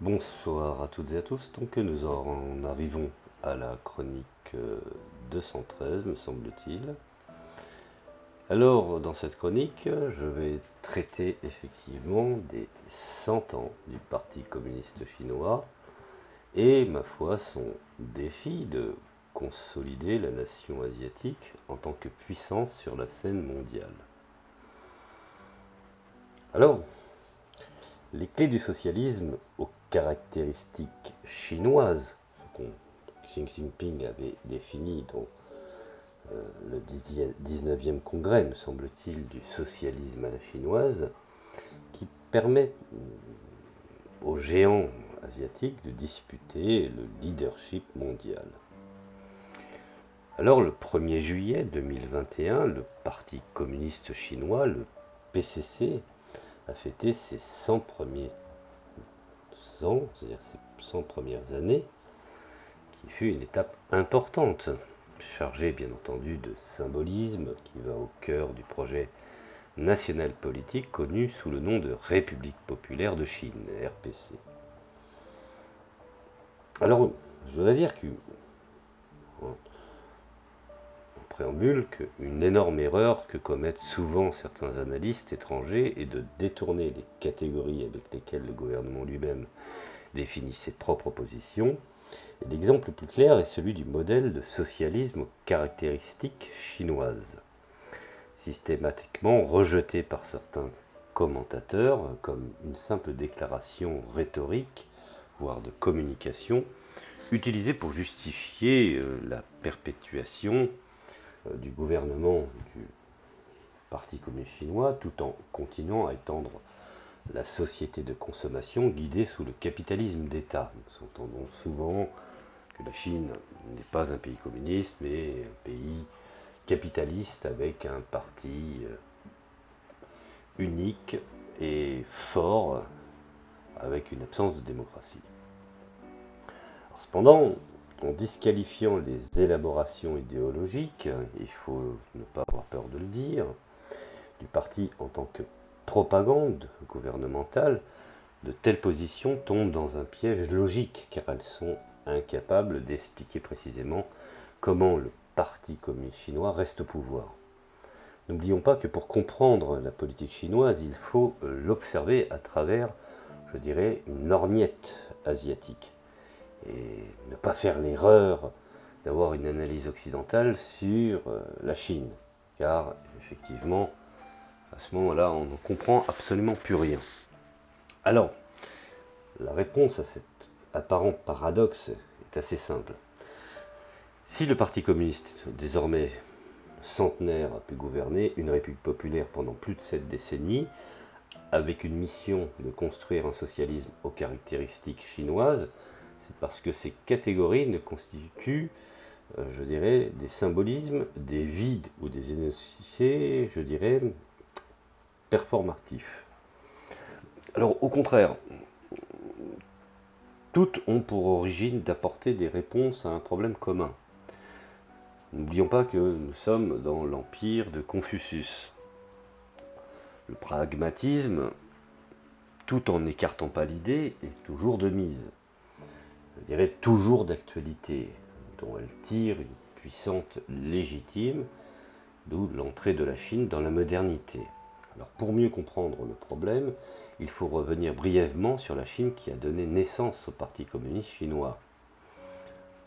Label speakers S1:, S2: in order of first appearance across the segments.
S1: Bonsoir à toutes et à tous. Donc nous en arrivons à la chronique 213, me semble-t-il. Alors, dans cette chronique, je vais traiter effectivement des 100 ans du Parti communiste chinois et, ma foi, son défi de consolider la nation asiatique en tant que puissance sur la scène mondiale. Alors, les clés du socialisme aux caractéristiques chinoises, ce qu'on Xi Jinping avait défini dans le 19e congrès, me semble-t-il, du socialisme à la chinoise, qui permet aux géants asiatiques de disputer le leadership mondial. Alors, le 1er juillet 2021, le Parti communiste chinois, le PCC, a fêté ses 100 premiers ans, c'est-à-dire ses 100 premières années, qui fut une étape importante, chargée bien entendu de symbolisme, qui va au cœur du projet national politique connu sous le nom de République populaire de Chine, RPC. Alors, je dois dire en préambule qu'une énorme erreur que commettent souvent certains analystes étrangers est de détourner les catégories avec lesquelles le gouvernement lui-même définit ses propres positions. Et l'exemple le plus clair est celui du modèle de socialisme aux caractéristiques chinoises, systématiquement rejeté par certains commentateurs comme une simple déclaration rhétorique, voire de communication, utilisée pour justifier la perpétuation du gouvernement du Parti communiste chinois, tout en continuant à étendre la société de consommation guidée sous le capitalisme d'État. Nous entendons souvent que la Chine n'est pas un pays communiste, mais un pays capitaliste avec un parti unique et fort, avec une absence de démocratie. Alors, cependant, en disqualifiant les élaborations idéologiques, il faut ne pas avoir peur de le dire, du parti en tant que propagande gouvernementale, de telles positions tombent dans un piège logique, car elles sont incapables d'expliquer précisément comment le Parti communiste chinois reste au pouvoir. N'oublions pas que pour comprendre la politique chinoise, il faut l'observer à travers, je dirais, une lorgnette asiatique. Et ne pas faire l'erreur d'avoir une analyse occidentale sur la Chine, car effectivement, à ce moment-là, on ne comprend absolument plus rien. Alors, la réponse à cet apparent paradoxe est assez simple. Si le Parti communiste, désormais centenaire, a pu gouverner une république populaire pendant plus de 7 décennies, avec une mission de construire un socialisme aux caractéristiques chinoises, c'est parce que ces catégories ne constituent, je dirais, des symbolismes, des vides ou des énoncés, je dirais, performatifs. Alors, au contraire, toutes ont pour origine d'apporter des réponses à un problème commun. N'oublions pas que nous sommes dans l'empire de Confucius. Le pragmatisme, tout en n'écartant pas l'idée, est toujours de mise. Je dirais toujours d'actualité, dont elle tire une puissante légitime, d'où l'entrée de la Chine dans la modernité. Alors pour mieux comprendre le problème, il faut revenir brièvement sur la Chine qui a donné naissance au Parti communiste chinois.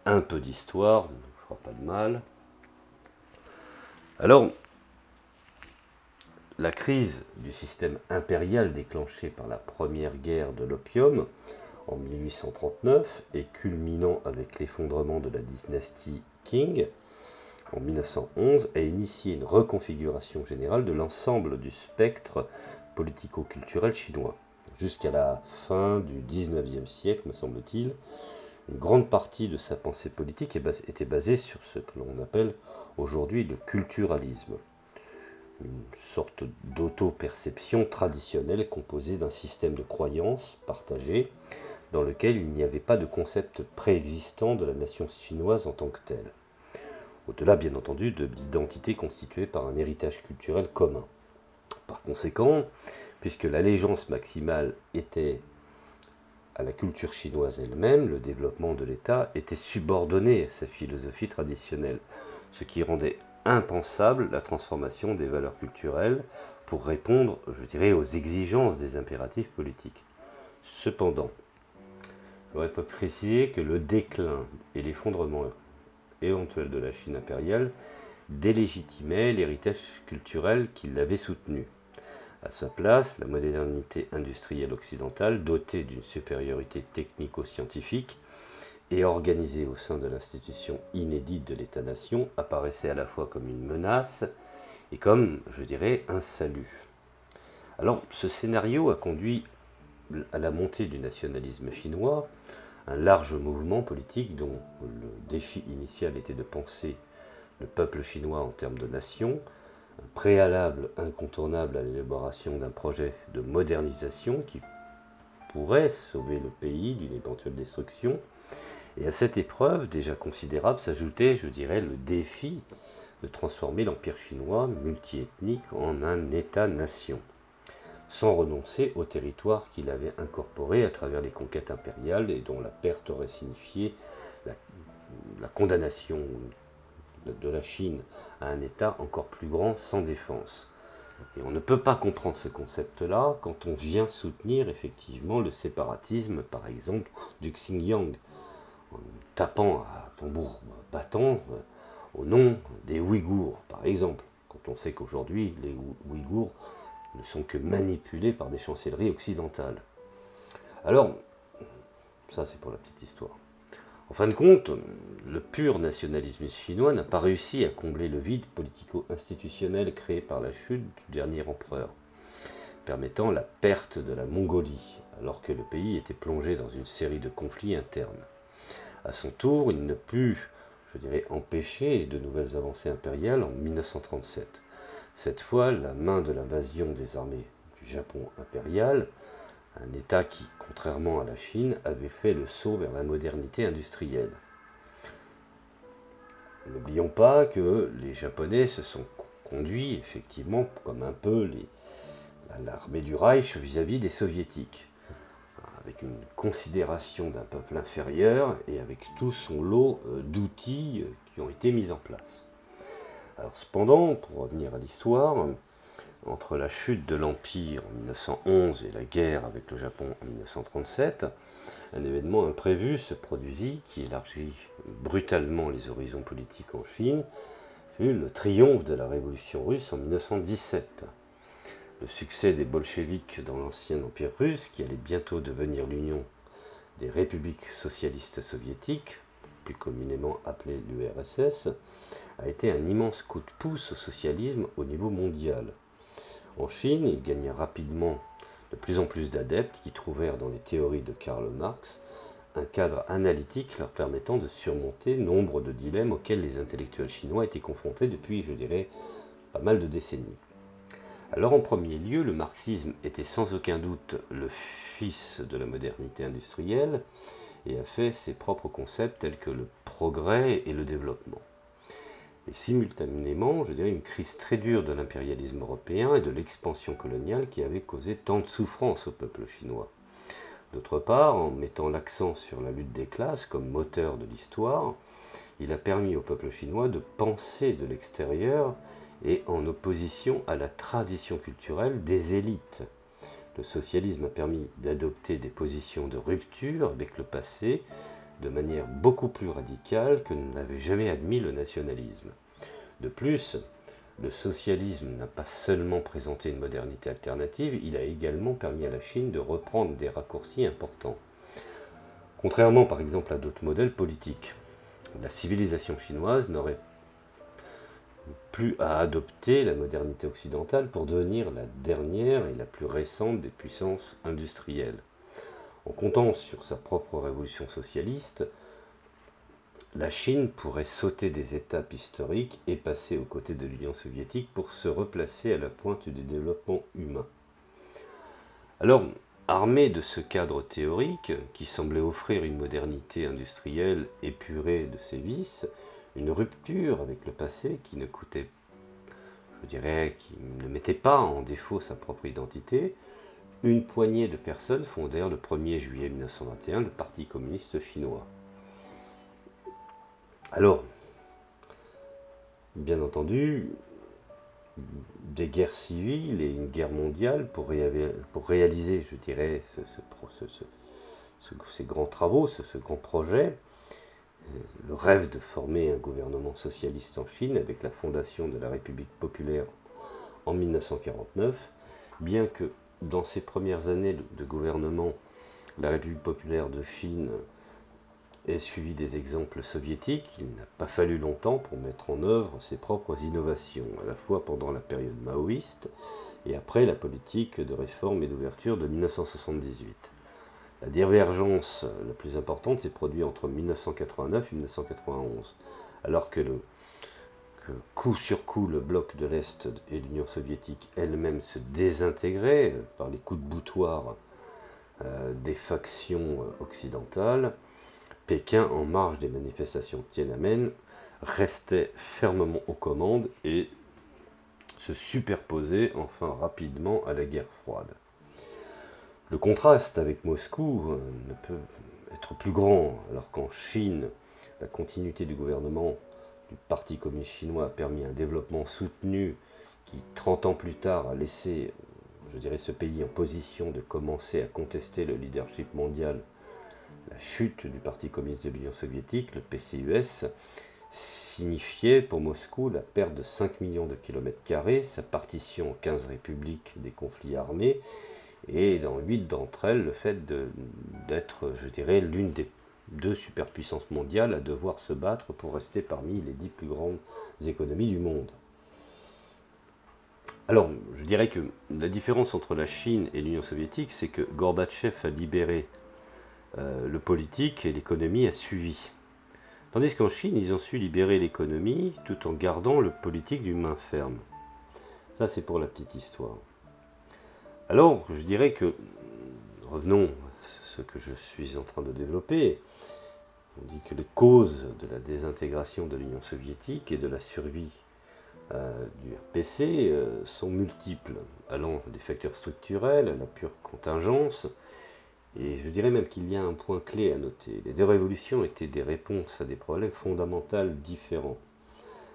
S1: Un peu d'histoire ne fera pas de mal. Alors, la crise du système impérial déclenchée par la première guerre de l'opium en 1839 et culminant avec l'effondrement de la dynastie Qing en 1911 a initié une reconfiguration générale de l'ensemble du spectre politico-culturel chinois. Jusqu'à la fin du XIXe siècle, me semble-t-il, une grande partie de sa pensée politique était basée sur ce que l'on appelle aujourd'hui le culturalisme, une sorte d'auto-perception traditionnelle composée d'un système de croyances partagées dans lequel il n'y avait pas de concept préexistant de la nation chinoise en tant que telle. Au-delà, bien entendu, de l'identité constituée par un héritage culturel commun. Par conséquent, puisque l'allégeance maximale était à la culture chinoise elle-même, le développement de l'État était subordonné à sa philosophie traditionnelle, ce qui rendait impensable la transformation des valeurs culturelles pour répondre, je dirais, aux exigences des impératifs politiques. Cependant, je voudrais préciser que le déclin et l'effondrement éventuel de la Chine impériale délégitimait l'héritage culturel qui l'avait soutenu. À sa place, la modernité industrielle occidentale, dotée d'une supériorité technico-scientifique et organisée au sein de l'institution inédite de l'État-nation, apparaissait à la fois comme une menace et comme, je dirais, un salut. Alors, ce scénario a conduit à la montée du nationalisme chinois, un large mouvement politique dont le défi initial était de penser le peuple chinois en termes de nation, un préalable incontournable à l'élaboration d'un projet de modernisation qui pourrait sauver le pays d'une éventuelle destruction. Et à cette épreuve déjà considérable s'ajoutait, je dirais, le défi de transformer l'empire chinois multiethnique en un État-nation, sans renoncer au territoire qu'il avait incorporé à travers les conquêtes impériales et dont la perte aurait signifié la condamnation de la Chine à un État encore plus grand sans défense. Et on ne peut pas comprendre ce concept-là quand on vient soutenir effectivement le séparatisme, par exemple, du Xinjiang, en tapant à tambour battant au nom des Ouïghours, par exemple, quand on sait qu'aujourd'hui les Ouïghours ne sont que manipulés par des chancelleries occidentales. Alors, ça c'est pour la petite histoire. En fin de compte, le pur nationalisme chinois n'a pas réussi à combler le vide politico-institutionnel créé par la chute du dernier empereur, permettant la perte de la Mongolie, alors que le pays était plongé dans une série de conflits internes. À son tour, il ne put, je dirais, empêcher de nouvelles avancées impériales en 1937. Cette fois, la main de l'invasion des armées du Japon impérial, un État qui, contrairement à la Chine, avait fait le saut vers la modernité industrielle. N'oublions pas que les Japonais se sont conduits, effectivement, comme un peu l'armée du Reich vis-à-vis des Soviétiques, avec une considération d'un peuple inférieur et avec tout son lot d'outils qui ont été mis en place. Alors, cependant, pour revenir à l'histoire, entre la chute de l'Empire en 1911 et la guerre avec le Japon en 1937, un événement imprévu se produisit qui élargit brutalement les horizons politiques en Chine, fut le triomphe de la révolution russe en 1917. Le succès des bolcheviks dans l'ancien empire russe, qui allait bientôt devenir l'union des républiques socialistes soviétiques, plus communément appelée l'URSS, a été un immense coup de pouce au socialisme au niveau mondial. En Chine, il gagna rapidement de plus en plus d'adeptes qui trouvèrent dans les théories de Karl Marx un cadre analytique leur permettant de surmonter nombre de dilemmes auxquels les intellectuels chinois étaient confrontés depuis, je dirais, pas mal de décennies. Alors en premier lieu, le marxisme était sans aucun doute le fils de la modernité industrielle et a fait ses propres concepts tels que le progrès et le développement. Et simultanément, je dirais, une crise très dure de l'impérialisme européen et de l'expansion coloniale qui avait causé tant de souffrance au peuple chinois. D'autre part, en mettant l'accent sur la lutte des classes comme moteur de l'histoire, il a permis au peuple chinois de penser de l'extérieur et en opposition à la tradition culturelle des élites. Le socialisme a permis d'adopter des positions de rupture avec le passé, de manière beaucoup plus radicale que ne l'avait jamais admis le nationalisme. De plus, le socialisme n'a pas seulement présenté une modernité alternative, il a également permis à la Chine de reprendre des raccourcis importants. Contrairement par exemple à d'autres modèles politiques, la civilisation chinoise n'aurait plus à adopter la modernité occidentale pour devenir la dernière et la plus récente des puissances industrielles. En comptant sur sa propre révolution socialiste, la Chine pourrait sauter des étapes historiques et passer aux côtés de l'Union soviétique pour se replacer à la pointe du développement humain. Alors, armé de ce cadre théorique qui semblait offrir une modernité industrielle épurée de ses vices, une rupture avec le passé qui ne coûtait, je dirais, qui ne mettait pas en défaut sa propre identité, une poignée de personnes fondèrent le 1er juillet 1921 le Parti communiste chinois. Alors, bien entendu, des guerres civiles et une guerre mondiale pour réaliser, je dirais, ces grands travaux, ce grand projet, le rêve de former un gouvernement socialiste en Chine avec la fondation de la République populaire en 1949, bien que dans ses premières années de gouvernement, la République populaire de Chine ait suivi des exemples soviétiques, il n'a pas fallu longtemps pour mettre en œuvre ses propres innovations, à la fois pendant la période maoïste et après la politique de réforme et d'ouverture de 1978. La divergence la plus importante s'est produite entre 1989 et 1991, alors que coup sur coup le bloc de l'Est et l'Union soviétique elle-même se désintégraient par les coups de boutoir des factions occidentales. Pékin, en marge des manifestations de Tiananmen, restait fermement aux commandes et se superposait enfin rapidement à la guerre froide. Le contraste avec Moscou ne peut être plus grand, alors qu'en Chine, la continuité du gouvernement du Parti communiste chinois a permis un développement soutenu qui, 30 ans plus tard, a laissé, je dirais, ce pays en position de commencer à contester le leadership mondial. La chute du Parti communiste de l'Union soviétique, le PCUS, signifiait pour Moscou la perte de 5 millions de kilomètres carrés, sa partition en 15 républiques des conflits armés, et dans 8 d'entre elles, le fait d'être, je dirais, l'une des 2 superpuissances mondiales à devoir se battre pour rester parmi les 10 plus grandes économies du monde. Alors, je dirais que la différence entre la Chine et l'Union soviétique, c'est que Gorbatchev a libéré le politique et l'économie a suivi. Tandis qu'en Chine, ils ont su libérer l'économie tout en gardant le politique d'une main ferme. Ça, c'est pour la petite histoire. Alors, je dirais que, revenons à ce que je suis en train de développer, on dit que les causes de la désintégration de l'Union soviétique et de la survie du RPC sont multiples, allant des facteurs structurels à la pure contingence, et je dirais même qu'il y a un point clé à noter. Les 2 révolutions étaient des réponses à des problèmes fondamentaux différents.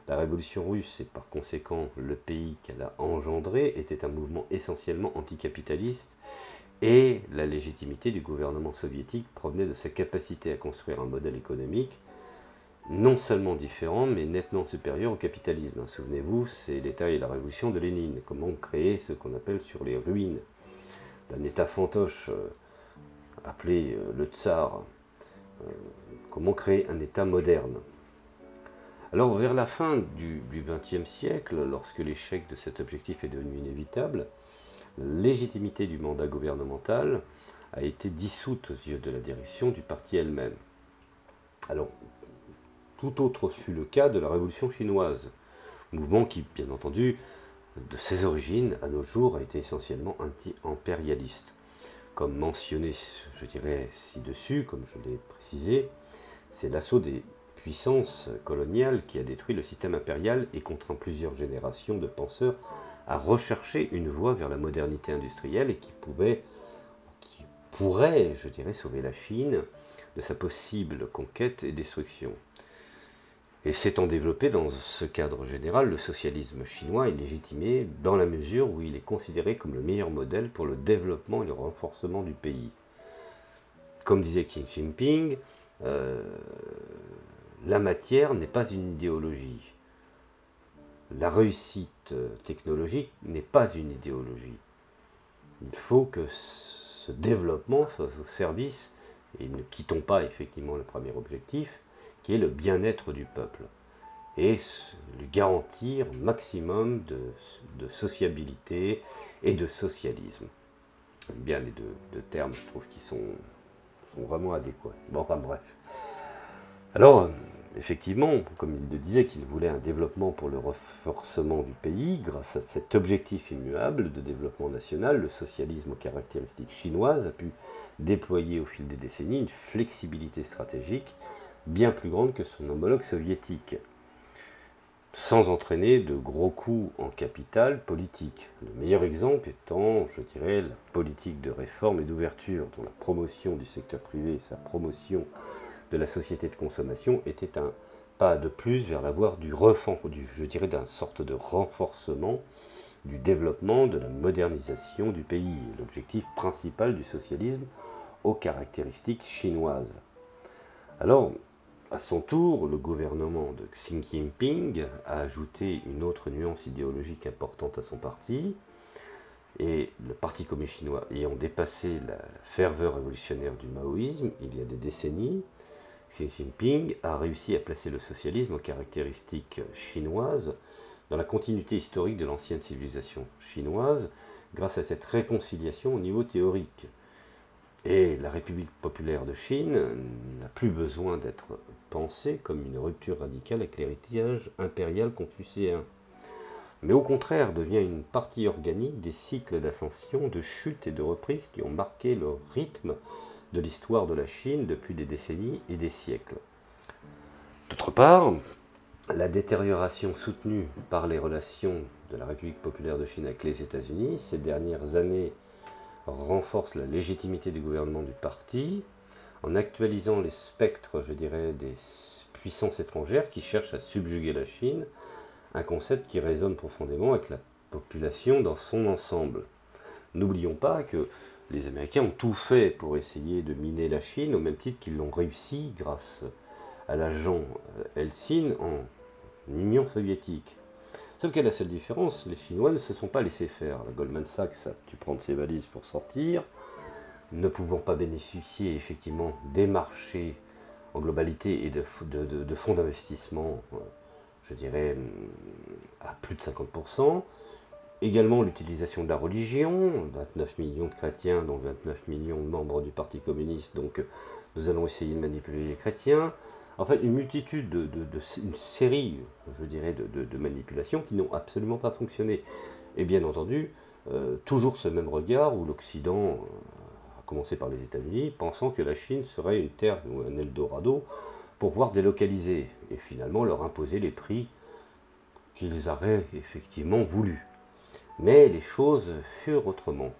S1: La révolution russe, et par conséquent le pays qu'elle a engendré, était un mouvement essentiellement anticapitaliste, et la légitimité du gouvernement soviétique provenait de sa capacité à construire un modèle économique non seulement différent, mais nettement supérieur au capitalisme. Souvenez-vous, c'est l'État et la révolution de Lénine, comment créer ce qu'on appelle sur les ruines d'un État fantoche appelé le Tsar, comment créer un État moderne. Alors, vers la fin du XXe siècle, lorsque l'échec de cet objectif est devenu inévitable, la légitimité du mandat gouvernemental a été dissoute aux yeux de la direction du parti elle-même. Alors, tout autre fut le cas de la Révolution chinoise, mouvement qui, bien entendu, de ses origines, à nos jours, a été essentiellement anti-impérialiste. Comme mentionné, je dirais ci-dessus, comme je l'ai précisé, c'est l'assaut des puissance coloniale qui a détruit le système impérial et contraint plusieurs générations de penseurs à rechercher une voie vers la modernité industrielle et qui pourrait, je dirais, sauver la Chine de sa possible conquête et destruction. Et s'étant développé dans ce cadre général, le socialisme chinois est légitimé dans la mesure où il est considéré comme le meilleur modèle pour le développement et le renforcement du pays. Comme disait Xi Jinping, la matière n'est pas une idéologie. La réussite technologique n'est pas une idéologie. Il faut que ce développement soit au service, et ne quittons pas effectivement le premier objectif, qui est le bien-être du peuple, et lui garantir un maximum de sociabilité et de socialisme. J'aime bien les deux termes, je trouve qu'ils sont vraiment adéquats. Bon, enfin bref. Alors, effectivement, comme il le disait, qu'il voulait un développement pour le renforcement du pays, grâce à cet objectif immuable de développement national, le socialisme aux caractéristiques chinoises a pu déployer au fil des décennies une flexibilité stratégique bien plus grande que son homologue soviétique. sans entraîner de gros coûts en capital politique. Le meilleur exemple étant, je dirais, la politique de réforme et d'ouverture, dont la promotion du secteur privé et sa promotion de la société de consommation était un pas de plus vers la voie je dirais, d'un sorte de renforcement du développement, de la modernisation du pays, l'objectif principal du socialisme aux caractéristiques chinoises. Alors, à son tour, le gouvernement de Xi Jinping a ajouté une autre nuance idéologique importante à son parti, et le Parti communiste chinois ayant dépassé la ferveur révolutionnaire du maoïsme il y a des décennies, Xi Jinping a réussi à placer le socialisme aux caractéristiques chinoises dans la continuité historique de l'ancienne civilisation chinoise grâce à cette réconciliation au niveau théorique. Et la République populaire de Chine n'a plus besoin d'être pensée comme une rupture radicale avec l'héritage impérial confucéen, mais au contraire devient une partie organique des cycles d'ascension, de chute et de reprise qui ont marqué le rythme de l'histoire de la Chine depuis des décennies et des siècles. D'autre part, la détérioration soutenue par les relations de la République populaire de Chine avec les États-Unis ces dernières années renforce la légitimité du gouvernement du parti en actualisant les spectres, je dirais, des puissances étrangères qui cherchent à subjuguer la Chine, un concept qui résonne profondément avec la population dans son ensemble. N'oublions pas que les Américains ont tout fait pour essayer de miner la Chine, au même titre qu'ils l'ont réussi grâce à l'agent Helsinki en Union soviétique. Sauf que la seule différence, les Chinois ne se sont pas laissés faire. La Goldman Sachs a dû prendre ses valises pour sortir, ne pouvant pas bénéficier effectivement des marchés en globalité et de fonds d'investissement, je dirais, à plus de 50%. Également l'utilisation de la religion, 29 millions de chrétiens, dont 29 millions de membres du Parti communiste, donc nous allons essayer de manipuler les chrétiens. En fait, une multitude une série, je dirais, de manipulations qui n'ont absolument pas fonctionné. Et bien entendu, toujours ce même regard où l'Occident, à commencer par les États-Unis, pensant que la Chine serait une terre ou un Eldorado pour pouvoir délocaliser et finalement leur imposer les prix qu'ils auraient effectivement voulu. Mais les choses furent autrement.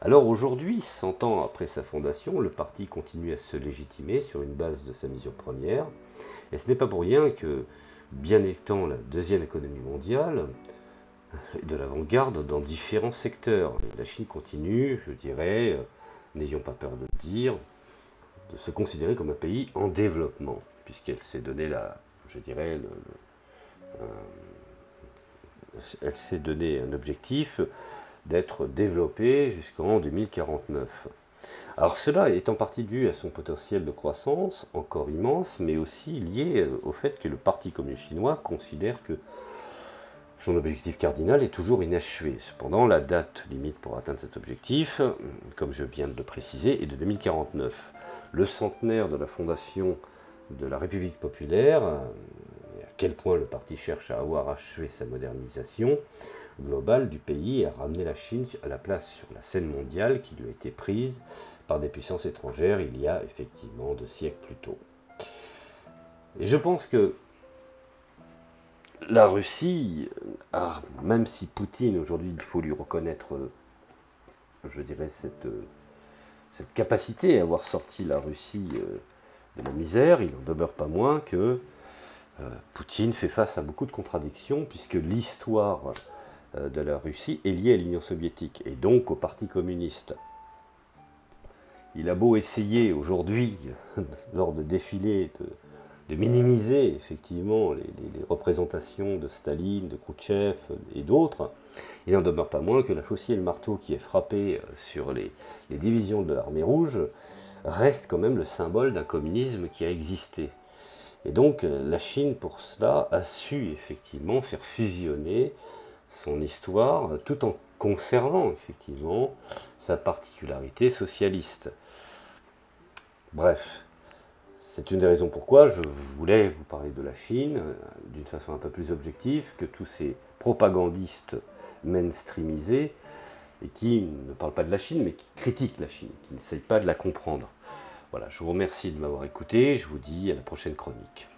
S1: Alors aujourd'hui, 100 ans après sa fondation, le parti continue à se légitimer sur une base de sa mission première. Et ce n'est pas pour rien que, bien étant la deuxième économie mondiale, de l'avant-garde dans différents secteurs, la Chine continue, je dirais, n'ayons pas peur de le dire, de se considérer comme un pays en développement, puisqu'elle s'est donné je dirais, elle s'est donné un objectif d'être développée jusqu'en 2049. Alors cela est en partie dû à son potentiel de croissance, encore immense, mais aussi lié au fait que le Parti communiste chinois considère que son objectif cardinal est toujours inachevé. Cependant, la date limite pour atteindre cet objectif, comme je viens de le préciser, est de 2049. Le centenaire de la fondation de la République populaire, à quel point le parti cherche à avoir achevé sa modernisation globale du pays et à ramener la Chine à la place sur la scène mondiale qui lui a été prise par des puissances étrangères il y a effectivement 2 siècles plus tôt. Et je pense que la Russie, même si Poutine aujourd'hui il faut lui reconnaître, je dirais, cette capacité à avoir sorti la Russie de la misère, il n'en demeure pas moins que Poutine fait face à beaucoup de contradictions puisque l'histoire de la Russie est liée à l'Union soviétique et donc au Parti communiste. Il a beau essayer aujourd'hui, lors de défilés, de minimiser effectivement les représentations de Staline, de Khrouchtchev et d'autres, il n'en demeure pas moins que la faucille et le marteau qui est frappé sur les divisions de l'armée rouge reste quand même le symbole d'un communisme qui a existé. Et donc la Chine, pour cela, a su effectivement faire fusionner son histoire tout en conservant effectivement sa particularité socialiste. Bref, c'est une des raisons pourquoi je voulais vous parler de la Chine d'une façon un peu plus objective que tous ces propagandistes mainstreamisés et qui ne parlent pas de la Chine mais qui critiquent la Chine, qui n'essayent pas de la comprendre. Voilà, je vous remercie de m'avoir écouté, je vous dis à la prochaine chronique.